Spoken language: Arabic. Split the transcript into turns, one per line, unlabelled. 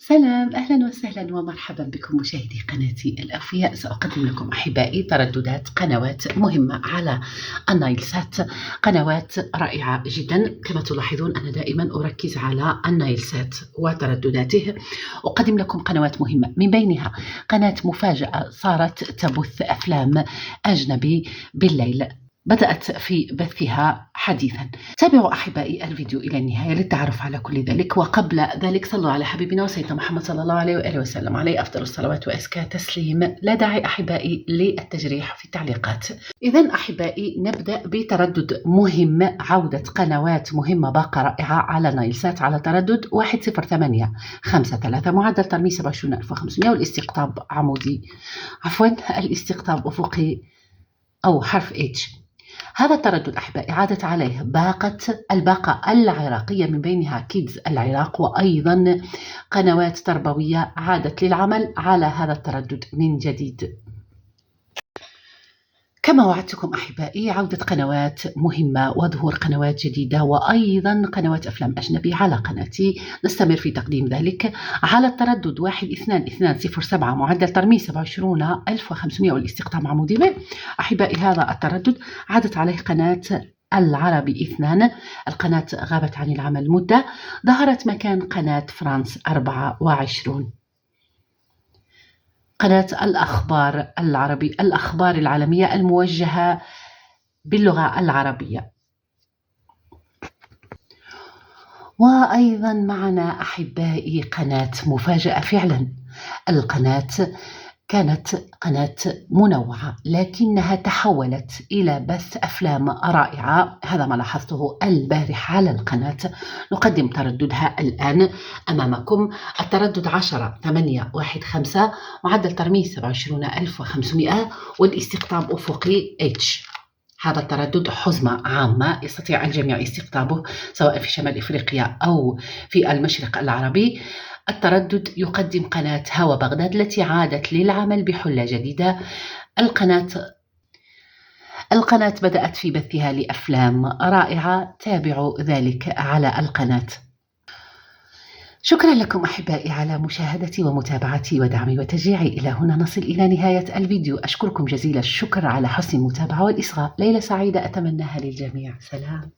سلام، أهلا وسهلا ومرحبا بكم مشاهدي قناتي الأوفياء. سأقدم لكم أحبائي ترددات قنوات مهمة على النايل سات، قنوات رائعة جدا. كما تلاحظون أنا دائما أركز على النايل سات وتردداته. أقدم لكم قنوات مهمة، من بينها قناة مفاجأة صارت تبث أفلام أجنبي بالليل، بدأت في بثها حديثا. تابعوا أحبائي الفيديو إلى النهاية للتعرف على كل ذلك. وقبل ذلك صلوا على حبيبنا وسيدنا محمد صلى الله عليه وآله وسلم، عليه أفضل الصلوات وأزكى تسليم. لا داعي أحبائي للتجريح في التعليقات. إذن أحبائي نبدأ بتردد مهم، عودة قنوات مهمة باقة رائعة على نايل سات على تردد 10853، معدل ترميز 27500، والاستقطاب عمودي، الاستقطاب أفقي أو حرف H. هذا التردد أحبائي عادت عليه الباقة العراقية، من بينها كيدز العراق، وأيضا قنوات تربوية عادت للعمل على هذا التردد من جديد. كما وعدتكم أحبائي عودة قنوات مهمة وظهور قنوات جديدة، وأيضا قنوات أفلام أجنبي على قناتي. نستمر في تقديم ذلك على التردد 12207، معدل ترميز 27500، والاستقطاب عمودي. أحبائي هذا التردد عادت عليه قناة العربي 2. القناة غابت عن العمل مدة، ظهرت مكان قناة فرانس 24. قناة الأخبار العربي، الأخبار العالمية الموجهة باللغة العربية. وأيضا معنا أحبائي قناة مفاجأة. فعلا القناة كانت قناة منوعة، لكنها تحولت إلى بث أفلام رائعة. هذا ما لاحظته البارح على القناة. نقدم ترددها الآن أمامكم. التردد 10815، معدل ترميز 27500، والاستقطاب أفقي H. هذا التردد حزمة عامة يستطيع الجميع استقطابه، سواء في شمال إفريقيا أو في المشرق العربي. التردد يقدم قناة هوا بغداد التي عادت للعمل بحلة جديدة. القناة بدأت في بثها لأفلام رائعة، تابعوا ذلك على القناة. شكرا لكم أحبائي على مشاهدتي ومتابعتي ودعمي وتشجيعي. إلى هنا نصل إلى نهاية الفيديو. أشكركم جزيل الشكر على حسن المتابعة والإصغاء. ليلة سعيدة أتمناها للجميع. سلام.